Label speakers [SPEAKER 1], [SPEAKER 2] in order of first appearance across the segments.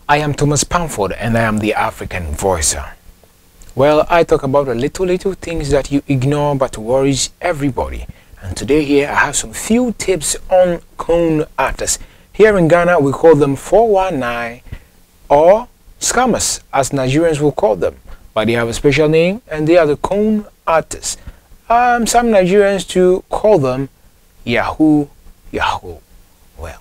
[SPEAKER 1] I am Thomas Pamford and I am the African Voicer. Well, I talk about the little things that you ignore but worries everybody. And today here I have some few tips on con artists. Here in Ghana we call them 419 or scammers as Nigerians will call them. But they have a special name and they are the con artists. Some Nigerians too call them Yahoo. Well,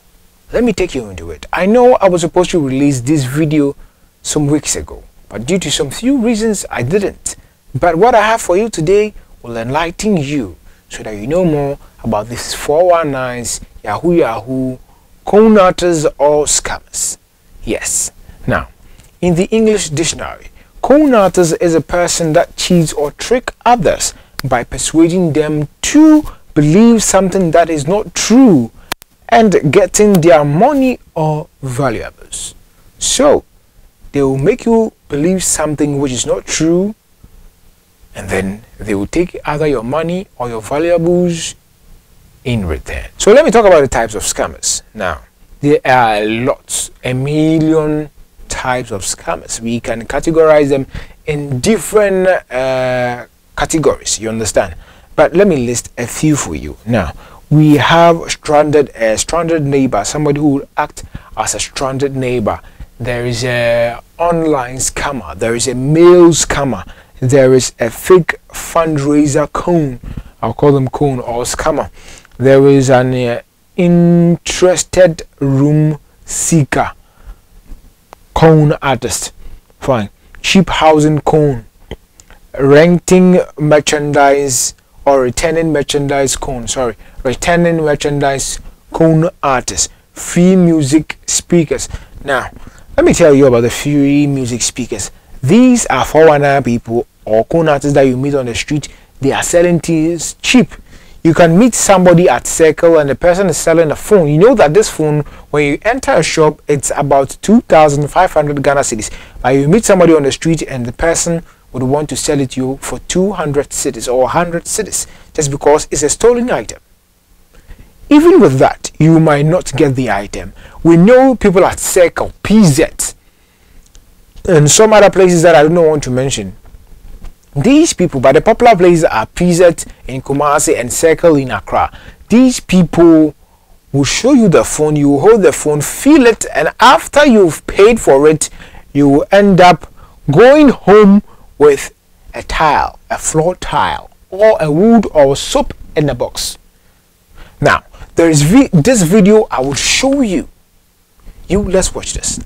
[SPEAKER 1] let me take you into it. I know I was supposed to release this video some weeks ago, but due to some few reasons I didn't. But what I have for you today will enlighten you so that you know more about these 419s, Yahoo, con artists or scammers. Yes. Now, in the English dictionary, con artist is a person that cheats or tricks others by persuading them to believe something that is not true and getting their money or valuables. So they will make you believe something which is not true, and then they will take either your money or your valuables in return. So let me talk about the types of scammers. Now, there are lots, a million types of scammers. We can categorize them in different categories, you understand? But let me list a few for you. Now, we have stranded neighbor, somebody who will act as a stranded neighbor. There is a online scammer, there is a mail scammer, there is a fake fundraiser con, I'll call them con or scammer. There is an interested room seeker con artist, fine. Cheap housing con, renting merchandise or returning merchandise con, returning merchandise con artists. Free music speakers. Now let me tell you about the free music speakers. These are 419 people or con artists that you meet on the street. They are selling things cheap. You can meet somebody at Circle and the person is selling a phone. You know that this phone, when you enter a shop, it's about 2,500 Ghana cedis. But you meet somebody on the street and the person would want to sell it to you for 200 cedis or 100 cedis just because it's a stolen item. Even with that, you might not get the item. We know people at Circle, PZ, and some other places that I don't want to mention. These people, but the popular places are PZ in Kumasi and Circle in Accra. These people will show you the phone, you will hold the phone, feel it, and after you've paid for it, you will end up going home with a tile, a floor tile, or a wood or soap in a box. Now, there is this video I will show you. Let's watch this.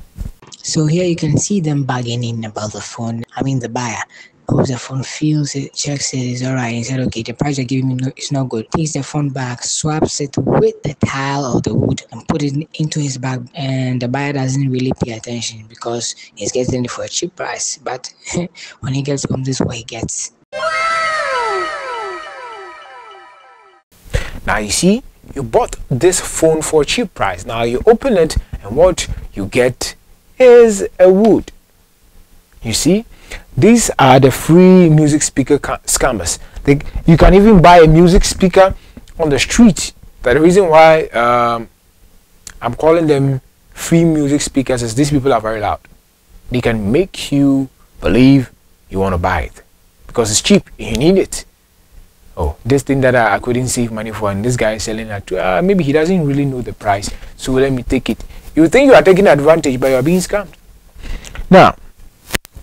[SPEAKER 2] So here you can see them bargaining about the phone. I mean the buyer. Goes the phone, feels it, checks it, is alright. He said, okay, the price you're giving me is not good. Takes the phone back, swaps it with the tile or the wood and put it into his bag. And the buyer doesn't really pay attention because he's getting it for a cheap price. But when he gets home, this is what he gets.
[SPEAKER 1] Now you see, you bought this phone for a cheap price. Now you open it and what you get is a wood. You see, these are the free music speaker scammers. You can even buy a music speaker on the street. But the reason why I'm calling them free music speakers is these people are very loud. They can make you believe you want to buy it because it's cheap and you need it. Oh, this thing that I couldn't save money for and this guy is selling it to, maybe he doesn't really know the price, so let me take it. You think you are taking advantage, but you are being scammed. Now,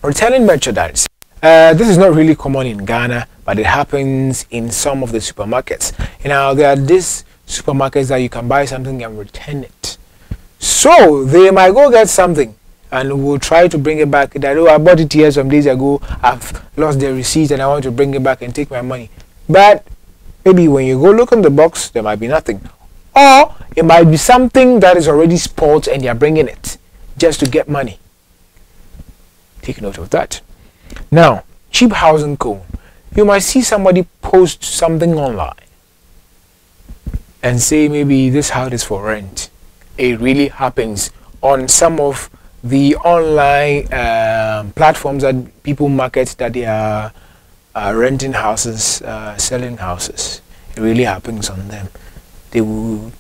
[SPEAKER 1] returning merchandise. This is not really common in Ghana, but it happens in some of the supermarkets. Now, there are these supermarkets that you can buy something and return it. So, they might go get something and will try to bring it back. That, oh, I bought it here some days ago, I've lost the receipt and I want to bring it back and take my money. But maybe when you go look in the box, there might be nothing. Or it might be something that is already spoiled and they are bringing it just to get money. Take note of that. Now, cheap housing con. You might see somebody post something online and say maybe this house is for rent. It really happens on some of the online platforms that people market that they are renting houses, selling houses. It really happens on them. They will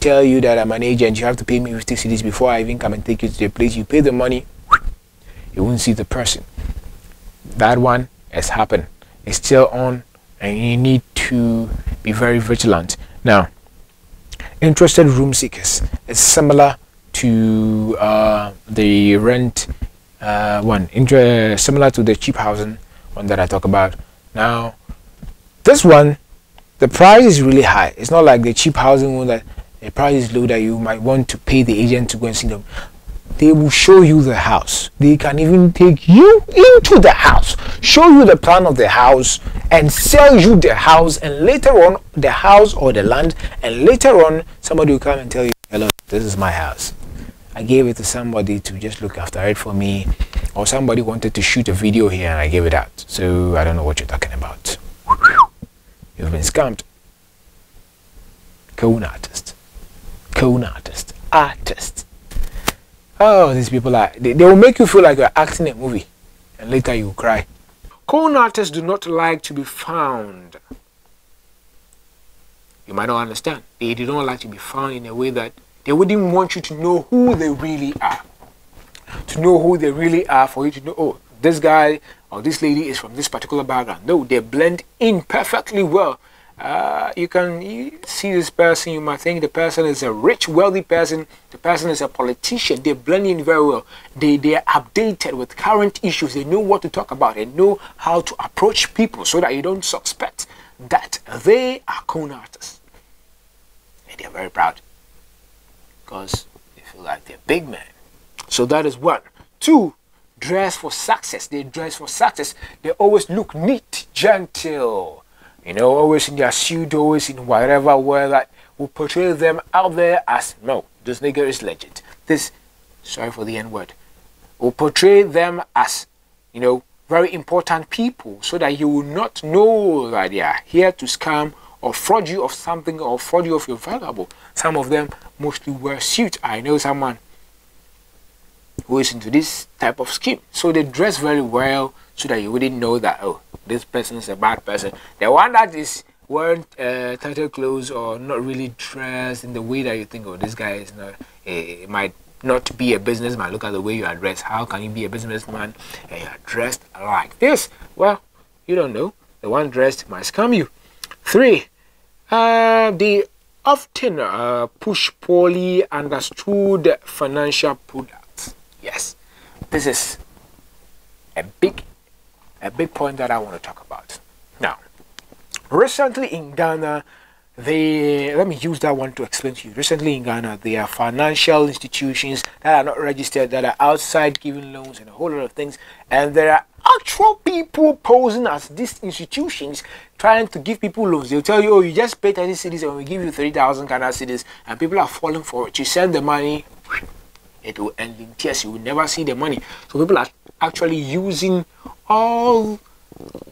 [SPEAKER 1] tell you that I'm an agent, you have to pay me 50 cedis before I even come and take you to the place. You pay the money, you won't see the person. That one has happened. It's still on, and you need to be very vigilant. Now, interested room seekers, it's similar to the rent one, similar to the cheap housing one that I talk about. Now, this one, the price is really high. It's not like the cheap housing one that the price is low that you might want to pay the agent to go and see them. They will show you the house. They can even take you into the house, show you the plan of the house, and sell you the house, and later on the house or the land, and later on somebody will come and tell you, hello, this is my house. I gave it to somebody to just look after it for me, or somebody wanted to shoot a video here and I gave it out. So I don't know what you're talking about. You've been scammed. Con artist. Con artist. Artist. Oh, these people are, they will make you feel like you're acting a movie, and later you cry. Con artists do not like to be found. You might not understand. They do not like to be found in a way that they wouldn't want you to know who they really are. To know who they really are, for you to know, oh, this guy or this lady is from this particular background. No, they blend in perfectly well. You see this person, you might think the person is a rich, wealthy person, the person is a politician. They blend in very well. They are updated with current issues. They know what to talk about. They know how to approach people so that you don't suspect that they are con artists. And they're very proud because they feel like they're big men. So that is one. Two, dress for success. They dress for success. They always look neat, gentle. You know, always in their suit, always in whatever wear that will portray them out there as, no, this nigga is legit. This, sorry for the N-word, will portray them as, you know, very important people, so that you will not know that they are here to scam or fraud you of something or fraud you of your valuable. Some of them mostly wear suits. I know someone who is into this type of scheme. So they dress very well so that you wouldn't know that, oh, this person is a bad person. The one that is wearing tighter clothes or not really dressed in the way that you think, oh, this guy is not, might not be a businessman. Look at the way you are dressed. How can you be a businessman and you are dressed like this? Well, you don't know. The one dressed might scam you. Three, they often push poorly understood financial products. Yes, this is a big point that I want to talk about. Now, recently in Ghana, let me use that one to explain to you. Recently in Ghana, there are financial institutions that are not registered, that are outside giving loans and a whole lot of things, and there are actual people posing as these institutions trying to give people loans. They'll tell you, oh, you just pay 30 cedis and we give you 3,000 Ghana cedis, and people are falling for it. You send the money, it will end in tears. You will never see the money. So people are actually using all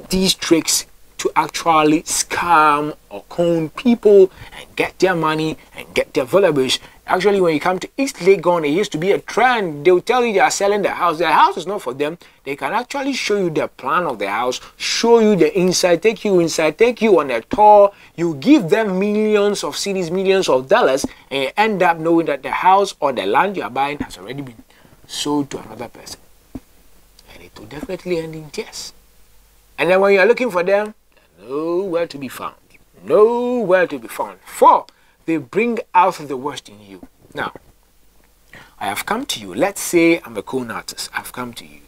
[SPEAKER 1] these tricks to actually scam or con people and get their money and get their valuables. Actually, when you come to East Legon, it used to be a trend. They'll tell you they are selling the house. The house is not for them. They can actually show you the plan of the house, show you the inside, take you inside, take you on a tour. You give them millions of cedis, millions of dollars, and you end up knowing that the house or the land you are buying has already been sold to another person. And it will definitely end in tears. And then when you are looking for them, nowhere to be found. Nowhere to be found. 4, they bring out the worst in you. Now, I have come to you. Let's say I'm a con artist. I've come to you.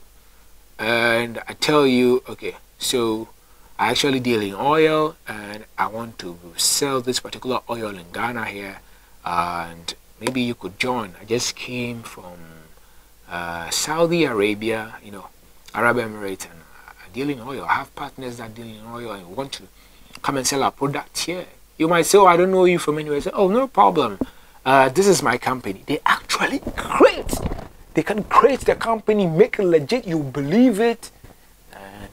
[SPEAKER 1] And I tell you, okay, so I actually deal in oil and I want to sell this particular oil in Ghana here. And maybe you could join. I just came from Saudi Arabia, you know, Arab Emirates, and I deal in oil. I have partners that deal in oil and want to come and sell our product here. You might say, oh, I don't know you from anywhere. I say, oh, no problem. This is my company. They actually create. They can create the company, make it legit. You believe it. And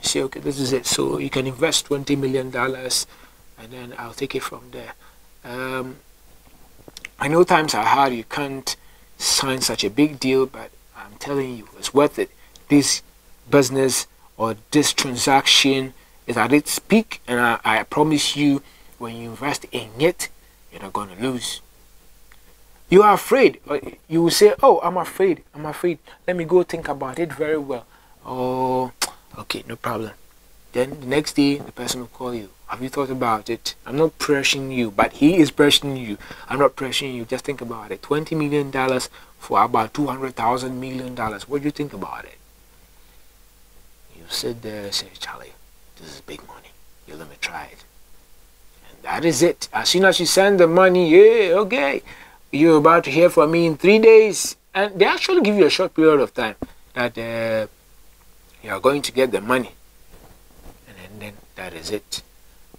[SPEAKER 1] say, okay, this is it. So you can invest $20 million and then I'll take it from there. I know times are hard. You can't sign such a big deal, but I'm telling you, it's worth it. This business or this transaction is at its peak, and I promise you, when you invest in it, you're not going to lose. You are afraid. You will say, oh, I'm afraid. I'm afraid. Let me go think about it very well. Oh, okay, no problem. Then the next day, the person will call you. Have you thought about it? I'm not pressuring you, but he is pressuring you. I'm not pressuring you. Just think about it. $20 million for about $200,000 million. What do you think about it? You sit there and say, Charlie, this is big money. You let me try it. And that is it. As soon as you send the money, yeah, okay. You're about to hear from me in 3 days. And they actually give you a short period of time that you are going to get the money. And then that is it.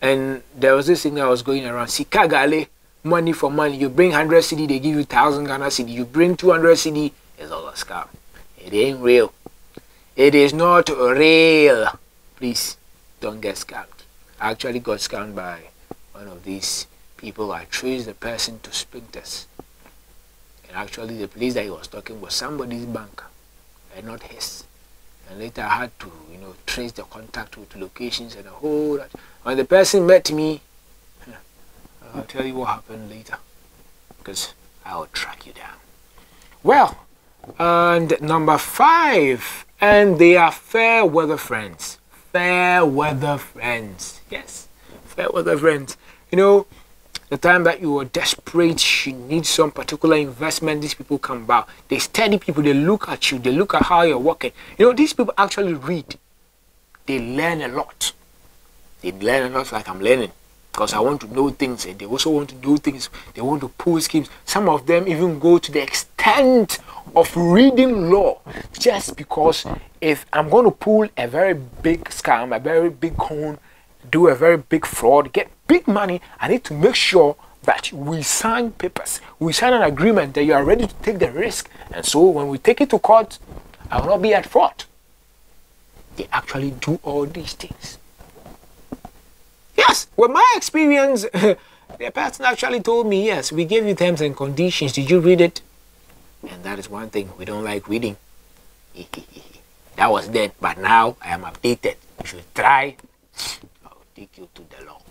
[SPEAKER 1] And there was this thing that was going around. Sikagale, money for money. You bring 100 CD, they give you 1,000 Ghana CD. You bring 200 CD, it's all a scam. It ain't real. It is not real. Please, don't get scammed. I actually got scammed by one of these people. I traced the person to Spintex. And actually the place that he was talking was somebody's bank and not his. And later I had to, trace the contact with locations and a whole lot. When the person met me, I'll tell you what happened later, because I will track you down. Well, and number 5, and they are fair weather friends. Fair weather friends. Yes, fair weather friends. The time that you are desperate, you need some particular investment, these people come about. They study people, they look at you, they look at how you're working. These people actually read. They learn a lot. They learn a lot like I'm learning. Because I want to know things, and they also want to do things. They want to pull schemes. Some of them even go to the extent of reading law. Just because if I'm going to pull a very big scam, a very big con, do a very big fraud, get big money, I need to make sure that we sign papers. We sign an agreement that you are ready to take the risk. And so when we take it to court, I will not be at fault. They actually do all these things. Yes, with my experience, the person actually told me, yes, we gave you terms and conditions. Did you read it? And that is one thing we don't like reading. That was then, but now I am updated. You should try. I'll take you to the law.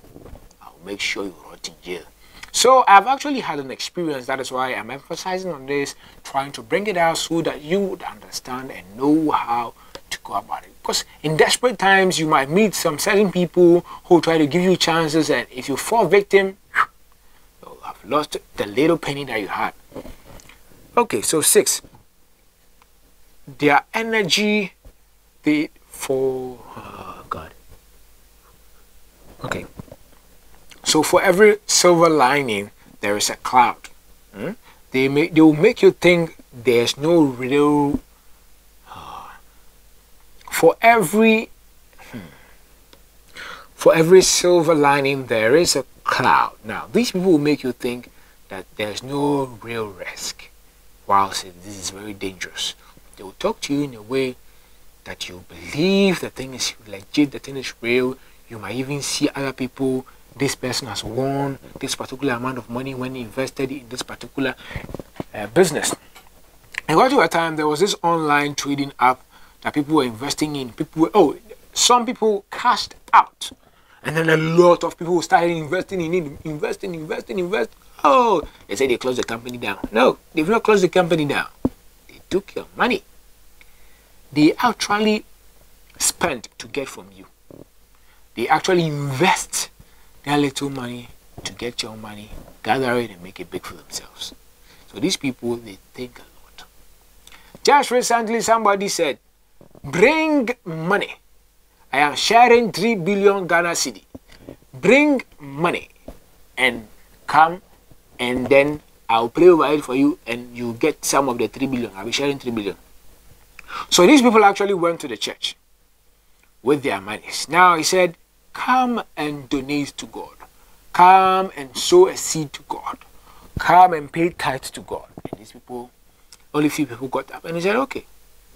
[SPEAKER 1] I'll make sure you rot in jail. So I've actually had an experience. That is why I'm emphasizing on this, trying to bring it out so that you would understand and know how to go about it. Because in desperate times, you might meet some certain people who try to give you chances, and if you fall victim, you'll have lost the little penny that you had. Okay, so 6. Their energy, God. Okay. So for every silver lining, there is a cloud. They will make you think there's no real. For every silver lining, there is a cloud. Now, these people will make you think that there's no real risk. Wow, this is very dangerous. They will talk to you in a way that you believe the thing is legit, the thing is real. You might even see other people. This person has won this particular amount of money when he invested in this particular business. And got to a time, there was this online trading app that people were investing in. Some people cashed out, and then a lot of people started investing in it, invest. Oh, they said they closed the company down. No, they've not closed the company down. They took your money. They actually spent to get from you. They actually invest their little money to get your money, gather it, and make it big for themselves. So these people, they think a lot. Just recently, somebody said, bring money. I am sharing 3 billion Ghana cedi. Bring money and come, and then I'll play over it for you, and you get some of the 3 billion. I'll be sharing 3 billion. So these people actually went to the church with their monies. Now he said, come and donate to God. Come and sow a seed to God. Come and pay tithes to God. And these people, only few people got up. And he said, okay,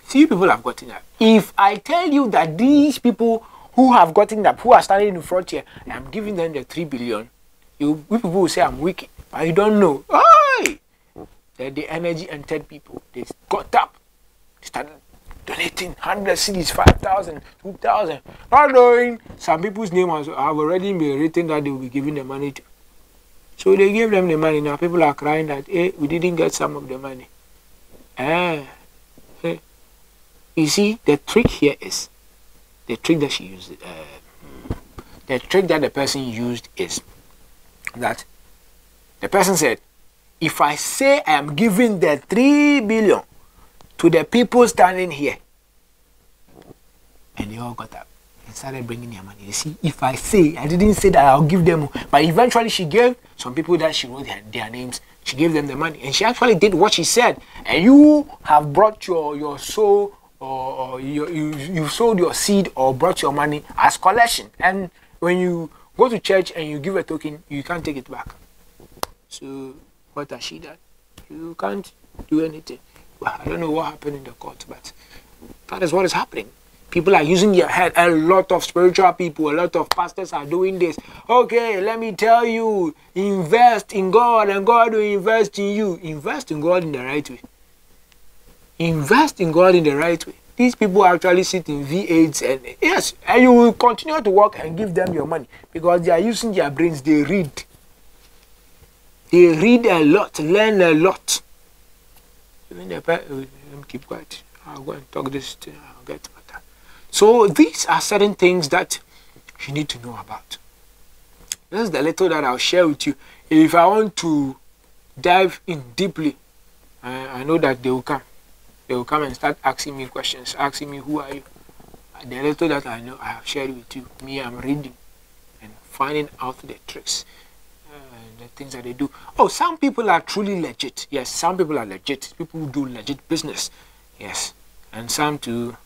[SPEAKER 1] few people have gotten up. If I tell you that these people who have gotten up, who are standing in front here, I'm giving them the 3 billion, people will say I'm wicked. But you don't know. Hey! The energy entered people. They got up. They started donating 100 cedis, 5,000, 2,000. Not knowing some people's name have already been written that they will be giving the money to. So they gave them the money. Now people are crying that, hey, we didn't get some of the money. You see, the trick here is, the trick that she used, the trick that the person used is that the person said, if I say I am giving the 3 billion to the people standing here, and they all got up and started bringing their money. You see, if I say, I didn't say that I'll give them, but eventually she gave some people that she wrote their names, she gave them the money, and she actually did what she said. And you have brought your soul, or you sold your seed or brought your money as collection. And when you go to church and you give a token, you can't take it back. So what has she done? You can't do anything. Well, I don't know what happened in the court, but that is what is happening. People are using their head. A lot of spiritual people, a lot of pastors are doing this. Okay, let me tell you, invest in God and God will invest in you. Invest in God in the right way. Invest in God in the right way. These people actually sit in V8s, and yes, and you will continue to work and give them your money because they are using their brains. They read. They read a lot, learn a lot. Even let me keep quiet. I'll go and talk this thing. I'll get better. So these are certain things that you need to know about. This is the little that I'll share with you. If I want to dive in deeply, I know that they will come. They will come and start asking me questions, asking me, who are you? The little that I know, I have shared with you. Me, I'm reading and finding out the tricks, the things that they do. Oh, some people are truly legit. Yes, some people are legit. People who do legit business. Yes, and some too.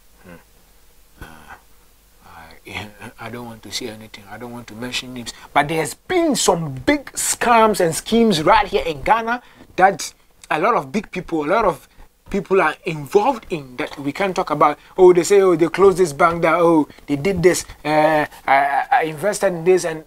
[SPEAKER 1] I don't want to say anything. I don't want to mention names. But there's been some big scams and schemes right here in Ghana that a lot of big people, a lot of people are involved in that we can't talk about. Oh, they say, oh, they closed this bank down. Oh, they did this. I invested in this. And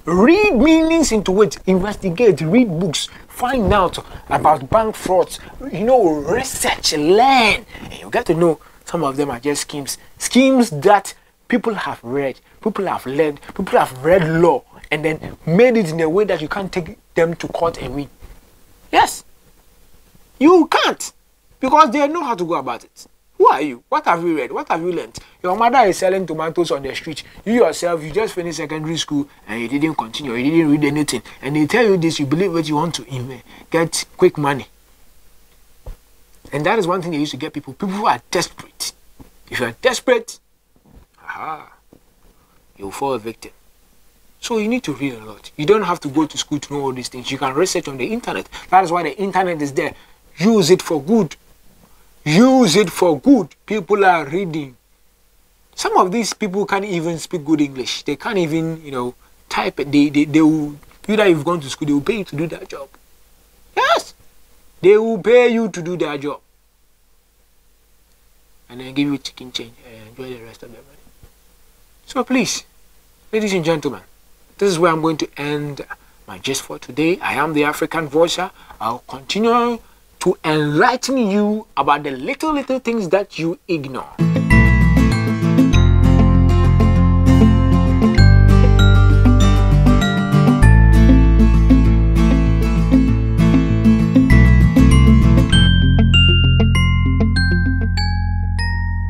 [SPEAKER 1] read meanings into it. Investigate. Read books. Find out about bank frauds. You know, research, learn. And you get to know some of them are just schemes. Schemes that people have read, people have learned, people have read law and then made it in a way that you can't take them to court and win. Yes, you can't, because they know how to go about it. Who are you? What have you read? What have you learned? Your mother is selling tomatoes on the street. You yourself, you just finished secondary school and you didn't continue, you didn't read anything. And they tell you this, you believe what you want to get quick money. And that is one thing they used to get people who are desperate. If you are desperate, you'll fall a victim. So you need to read a lot. You don't have to go to school to know all these things. You can research on the internet. That is why the internet is there. Use it for good. Use it for good. People are reading. Some of these people can't even speak good English. They can't even, type it. They will, you that you've gone to school, they will pay you to do that job. Yes. They will pay you to do their job. And then give you chicken change and enjoy the rest of the money. So please, ladies and gentlemen, this is where I'm going to end my gist for today. I am the African Voicer. I'll continue to enlighten you about the little things that you ignore.